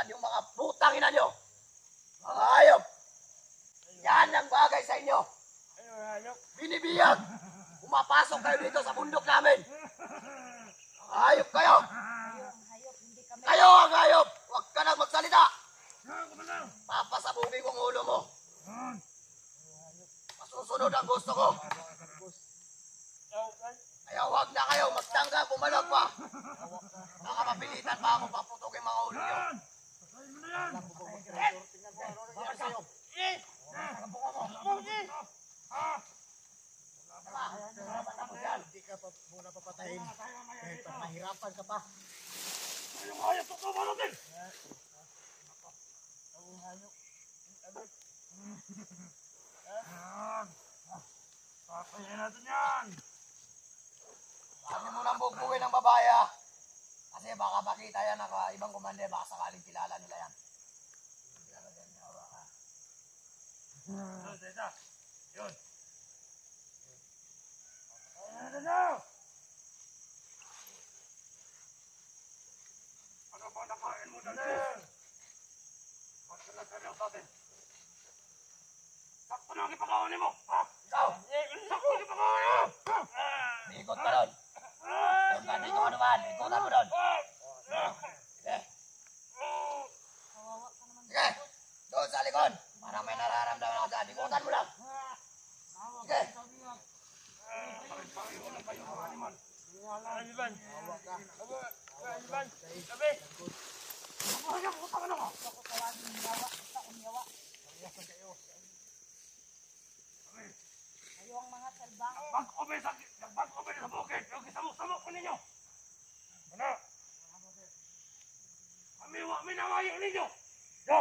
yan yung mga putang ina nyo. Mga hayop. Yan ang bagay sa inyo. Binibiyag. Pumapasok kayo dito sa bundok namin. Mga hayop kayo. Kayo ang hayop. Huwag ka nang magsalita. Papasabugin kong ulo mo. Masusunod ang gusto ko. Kaya huwag na kayo magtangga, bumalag pa. Baka mapilitan pa ako paputukin mga ulo nyo. Hindi ka pa muna papatayin. Kahit pa mahirapan ka pa. Ayong hayop, tutubo natin! Patayin natin yan! Huwag mo nang bugbugin ng babae ha. Kasi baka makita yan ng ibang komande, baka sakaling kilala nila yan. Yun. Ano ba nakain mo dali? Ba't ka nagkanyang sa atin? Sakto na ang ipakawanin mo! Ha? Ikaw! Sakto ang ipakawanin mo! Ikot ka doon! Doon ka dito ka naman! Ikotan mo doon! Sige! Sige! Doon sa likod! Parang may nararamdaman ako dyan! Ikotan mo lang! Sige! Ayong mga salbahe. Nagbag ko ba sa bukid? Yung kisamok-samok ko ninyo! Ano? Kami nangayo ninyo! Yo!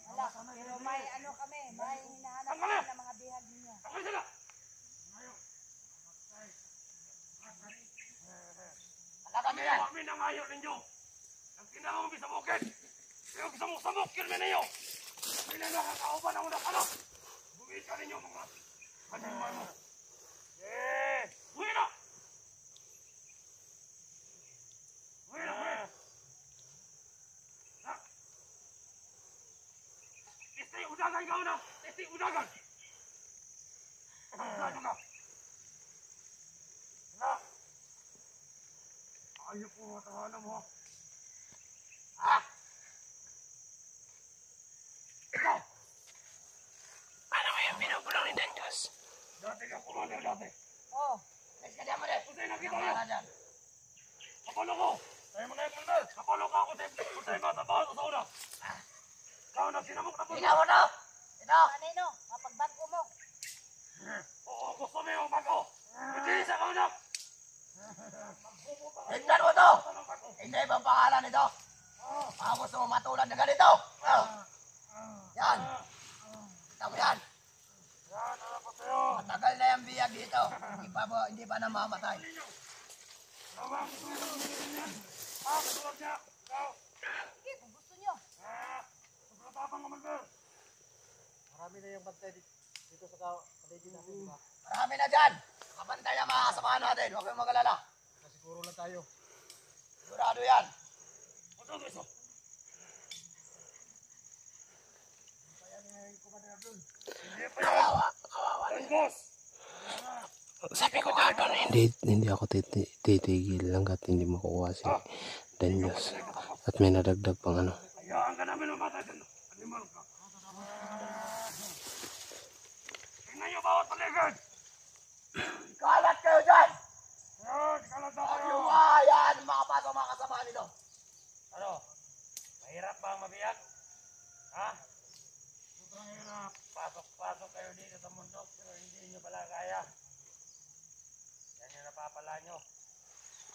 Wala, pero may ano kami, may hinahanap kami ng mga bihag ninyo. Ako sila! Kami nangayo ninyo! Ang kinamang sa bukid! Yung kisamok-samok kirmi ninyo! Kami na nakakauban ang unang anak! Bumili ka ninyo mga kanimay mo! Yeah! Uwi na! Uwi na! Istay udagan ka una! Istay udagan! Udagan ka! Hala! Ayok po matahanan mo! Ha? Ikaw! Ano kaya binubulong ni Dangos? Dati ka commander dati! Oh, Let's get mo din! Pusay nakita niyo! Kapalo ko! Tayo mga commander! Kapalo ka ako sa iba! Tabahan ko sa una! Ikaw na sinamok na po! Ikaw na! Ikaw! kanino? Mapagbago mo. Oo, gusto mo yung bago! Hindi sa kauna! Tignan mo to! Hindi ibang pangalan nito! Baka gusto mo matulad na ganito! Yan! Kita mo yan! Matagal na yung biyag dito. Hindi pa namamatay. Sige, kung gusto nyo. Marami na yung bantay dito sa kalegi natin, di ba? Marami na dyan! Kapantay ang mga kasamahan natin. Huwag kayong mag-alala. Siguro lang tayo. Sigurado yan. Kawawa rin. Sabi ko nga doon, hindi ako titigil hanggat hindi makukuha si Danyos. At may nadagdag pang ano. Hayaan ka namin ng bata dyan. Animal ka. Tingnan nyo bawat paligid. Kalat kayo dyan! Kalat na kayo! Yung hayaan makapasok mga kasamahan nito. Ano? Mahirap ba ang mabiyag? Ha? Sobrang hirap. Pasok kayo dito sa mundok pero hindi nyo pala kaya. Yan yung napapala nyo.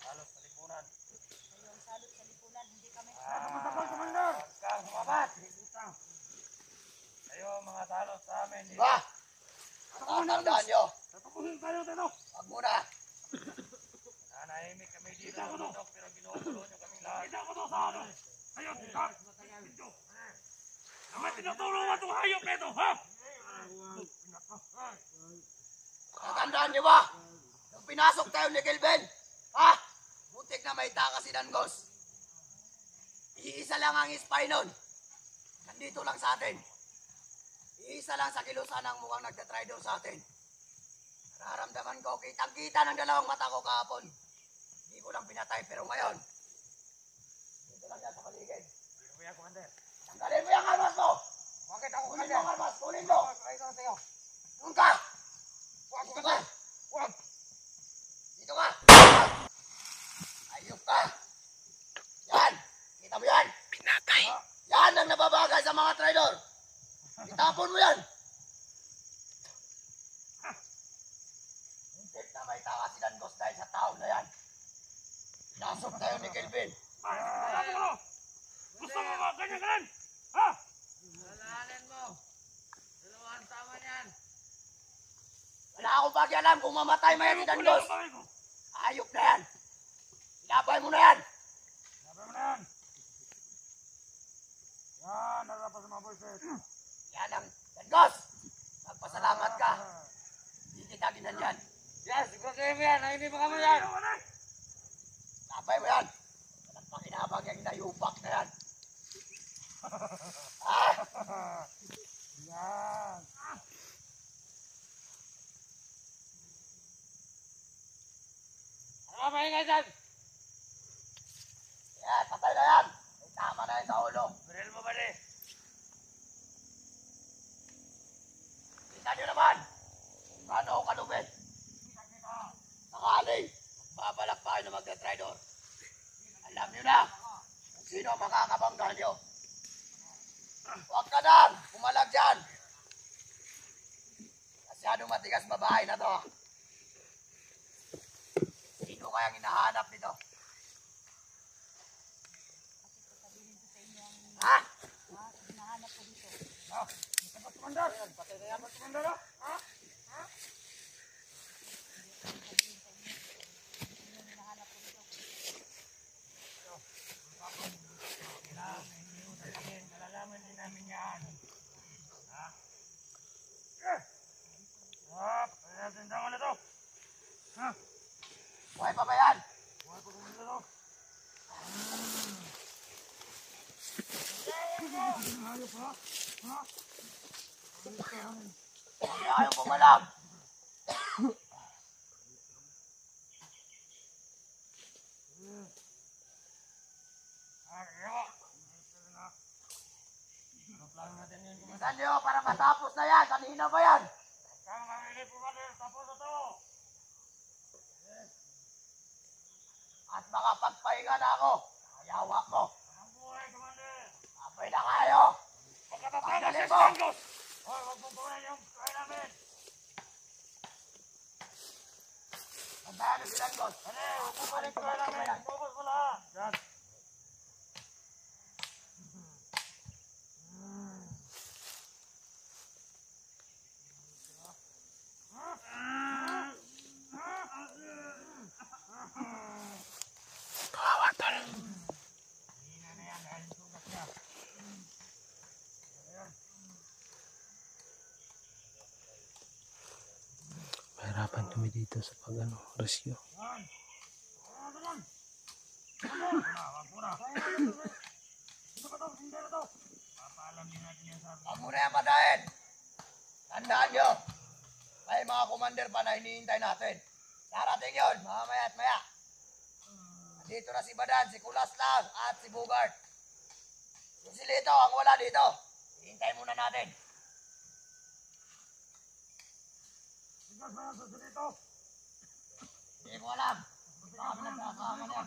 Salot sa lipunan. Ayong salot sa lipunan, hindi kami. Huwag kang sumabat. Kayo mga salot sa amin. Diba? Tatandaan nyo. Huwag muna. Nanahimik kami dito sa mundok pero ginugulo nyo kaming lahat. Kita ko to sa ano. Ayun, cut. Naman tinutulungan itong hayop na ito, ha? Tatandaan nyo ba? Nung pinasok tayo ni Kelvin, ha? Butik na may taka si Dangos. Isa lang ang spy nun. Nandito lang sa atin. Isa lang sa kilusan ang mukhang nagtatraitor sa atin. Nararamdaman ko, kitang-kita ng dalawang mata ko kahapon. Hindi ko lang pinatay, pero ngayon, dito lang yan sa paligid. Ano ba yan, Commander? Tanggalin mo yung armas mo! Bakit ako, Kunin mo Commander? ang armas! Kunin mo! Ito na sa'yo. Doon ka! Huwag, Dito ka! Commander! Huwag! Dito ka! Ayop ka! Yan! Kita mo yan? Pinatay. Yan ang nababagay sa mga traidor! Itapon mo yan! Hintip na may tawa si Dangos dahil sa tao na yan. Nasok tayo ni Kelvin. Gusto mo ba ganyan? Ha? Lalahanin mo. Dalawang tama niyan. Wala akong pakialam kung mamatay mo yan si Dangos. Ayop na yan! Ilabay mo na yan! Sabi mo na yan. Yan, narapas sa mga boyset. Yan ang Dangos! Magpasalamat ka! Hindi kita ginanyan. Yes, siguraduhin mo yan. Hindi mo kami yan. Labay mo yan! Walang pakinabang yung inayupak na yan. Ah! Yan. Ano ka maingay dyan? Yan, patay na yan! May tama na yan sa ulo. Baril mo ba rin? Kita nyo naman! Kung paano ako kalupit. Sakali, babalak pa kayo na magka-tridor. Alam nyo na kung sino ang makakabangga nyo. Huwag ka nang pumalag dyan. Masyadong matigas babae na to. Sino kayang hinahanap nito? Ha? Nahanap ko dito. Dapat tumandar. Patay na yan, tumandar. Ha? Nalalaman din namin yan. Ha? Patay natin tangan na to. Ha? Buhay pa ba yan? Buhay pa kung to. Ayop ha? Ha? Hindi ayaw pumalag. Plano natin yun. Bilisan nyo para matapos na yan. Kanina ba yan? Kaya mamili po ba rin? Tapos na to. At makapagpahinga na ako. Ayawa mo. Ang buhay, Commander. Apay na kayo. Pagkatatagas Tanggalin sa mo. Stangos. Hoy, wag mong buhay yung kaya namin. Tandaan nyo si Dangos. Ano, wag mong buhay yung kaya namin. Focus mo lahat. Yan. Kawawa tol. Hina na yan dahil sugat niya. Mahirapan kami dito sa rescue. Yan. Ano yan? Wag mo na. Sino ba to? Hindi na to. Papaalam din natin yan sa Huwag mo na yan padahin. Tandaan nyo. May mga commander pa na hinihintay natin. Darating yun, mamaya at maya. Dito na si Badan, si Kulas lang, at si Bugart. Si Lito, ang wala dito. Hintay muna natin. Sigas ba yan sa dito? Hindi ko alam. Baka kami nagkakama niya.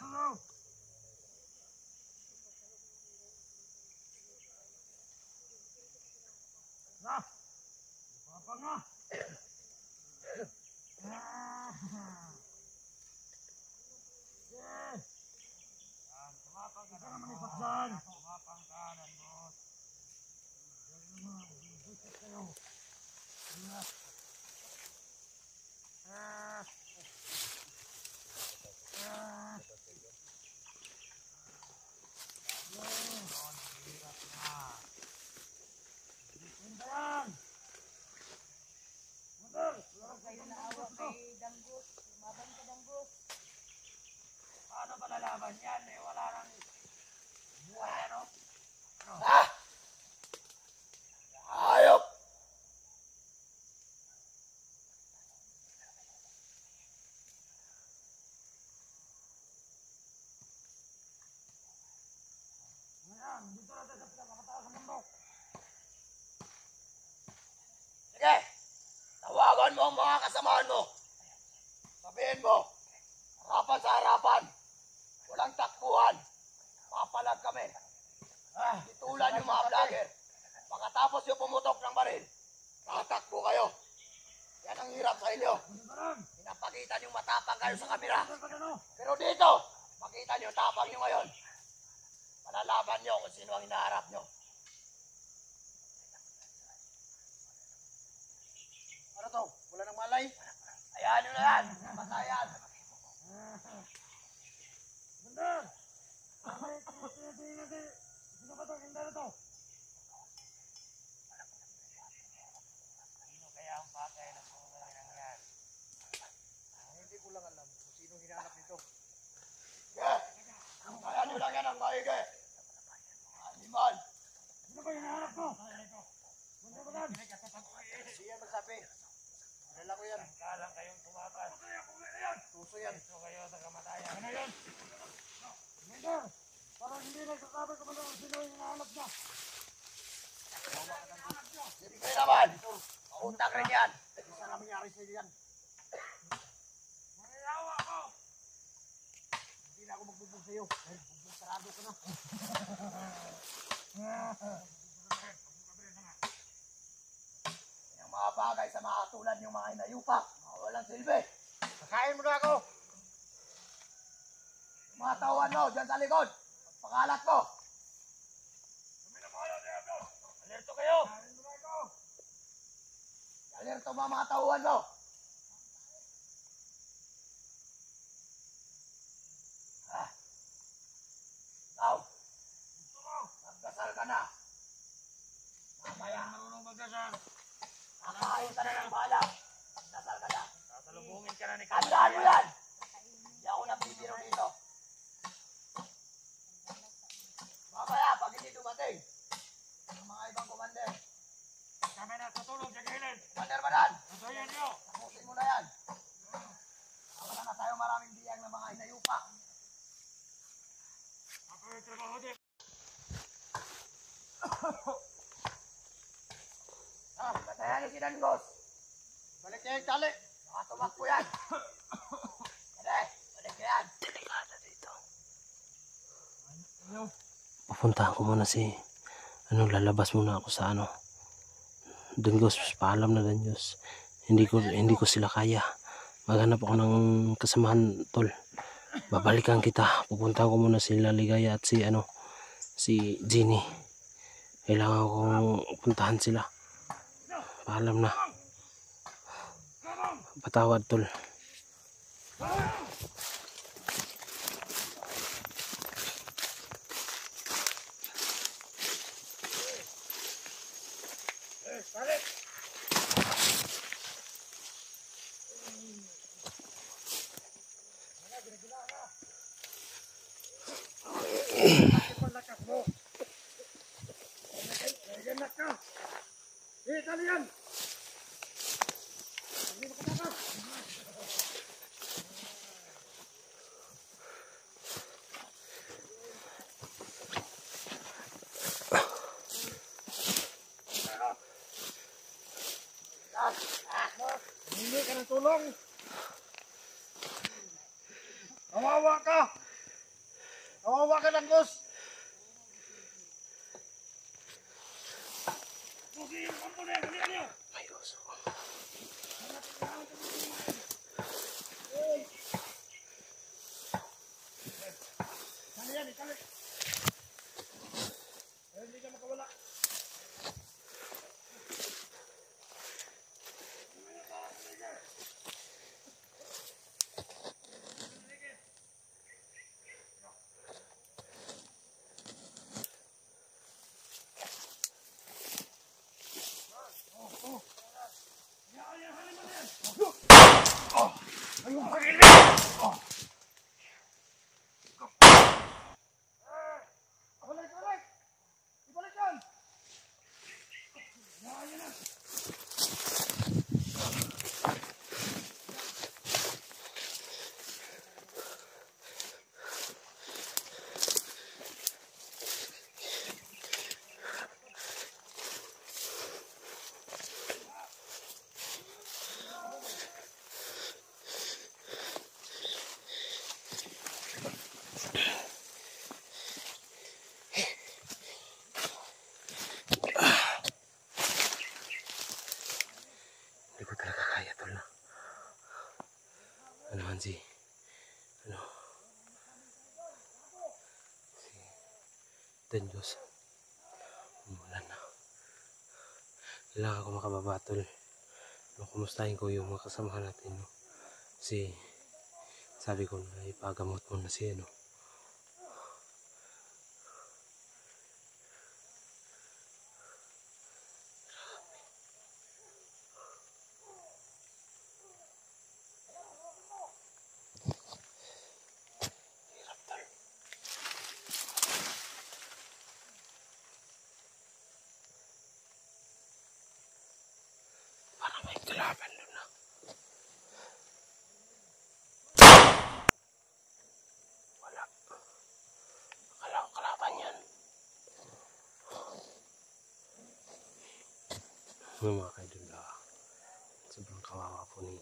Na! Papa nga! Yes! Yan, tumapang ka naman ipat dyan. Tumapang ka na, boss. Busit kayo. Yes. Sige, tawagan mo ang mga kasamahan mo. Sabihin mo, harapan sa harapan. Walang takbuhan. Papalag kami. Itulan yung mga vlogger. Pagkatapos yung pumutok ng baril, tatakbo kayo. Yan ang hirap sa inyo. Pinapakita nyo matapang kayo sa kamera. Pero dito, makita nyo tapang nyo ngayon. Malalaban nyo kung sino ang hinaharap nyo. Ano to? Wala nang malay? Ayan nyo na yan. Patayan. Bandar! Tingnan natin. Sino ba ito? Sino ito? Sino kaya ang patay na sunod ng yan? Hindi ko lang alam kung sino hinahanap nito. Yeah. Ayan nyo lang yan ang maigi. Animal. Sino ba hinahanap ko? Bandar ba yan? Hindi yan magsabi. Dala ko yan. Kalang kayong tumakas. Tuso yan. Ito kayo sa kamatayan. Ano yun? Bandar! Parang hindi nagsasabi ko ba kung sino yung hinahanap niya? Siyempre naman. Utak rin yan. Isa na mangyari sa yan. Mangiyawa ko! Hindi na ako magbugbog sa'yo. Dahil bugbog sarado ko na. Yung mga bagay sa mga tulad yung mga inayupak. Mga walang silbi. Kain mo na ako! Yung mga tawan mo dyan sa likod. Pakalat mo. Alerto kayo! Alerto mga tauhan mo. Ikaw. Magdasal ka na. Mamaya. Marunong magdasal. Kakain ka na ng balak. Magdasal ka na. Sasalubungin ka na ni Tandaan mo yan. Hindi ako nabibiro dito. Mamaya, pag hindi dumating, ang mga ibang kumander. Kami na tutulog sa gilid. Kumander Banan, Nasuyan niyo. tapusin mo na yan. Wala na tayo maraming biyang ng mga inayupa. Ako yung trabaho din. Batayan niyo si Dangos. Balik niya yung tali. Baka tumakbo yan. Balik niya yan. Delikado dito. Pupuntahan ko muna si lalabas muna ako sa Dangos, paalam na Dangos. Hindi ko sila kaya. Maghanap ako ng kasamahan, tol. Babalikan kita. Pupuntahan ko muna sila Ligaya at si Jenny. Kailangan kong puntahan sila. Paalam na. Patawad, tol. Palakas mo. Ganap ka. Dali yan. Hindi mo katakas. Hindi ka ng tulong. Kawawa ka. Kawawa ka ng Diyos. May uso. Kali yan, kali. Hindi ka makawala. si ano si Danyos. Umulan na. Kailangan ako makababatol. No, kumustahin ko yung mga kasamahan natin, no? Kasi sabi ko na ipagamot mo na si ano. Hirap tol. Parang may kalaban doon na. Wala. Akala ko kalaban yan. Mga kaidol na. Sobrang kawawa po ni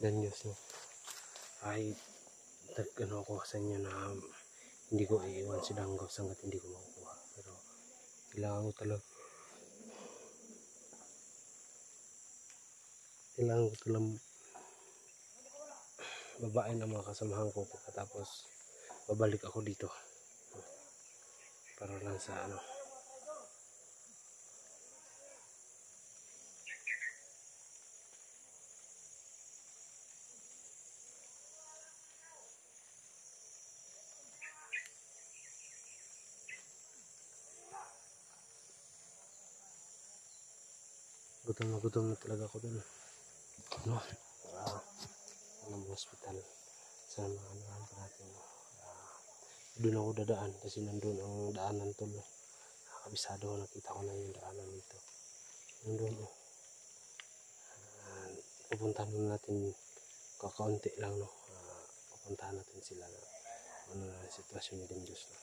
Danyos, no? Kahit ano ako sa inyo na hindi ko iiwan si Danggos hanggat hindi ko makukuha. Pero kailangan ko talaga babain ang mga kasamahan ko pagkatapos babalik ako dito para lang sa ano. Gutom na talaga ako dun. Ano? Ng hospital. Sa mga anuhan pa natin. Doon ako dadaan kasi nandun ang daanan tol. Nakabisado ko, nakita ko na yung daanan dito. Nandun oh. Pupuntahan natin kakaunti lang, no. Pupuntahan natin sila na ano na sitwasyon ni Danyos, no.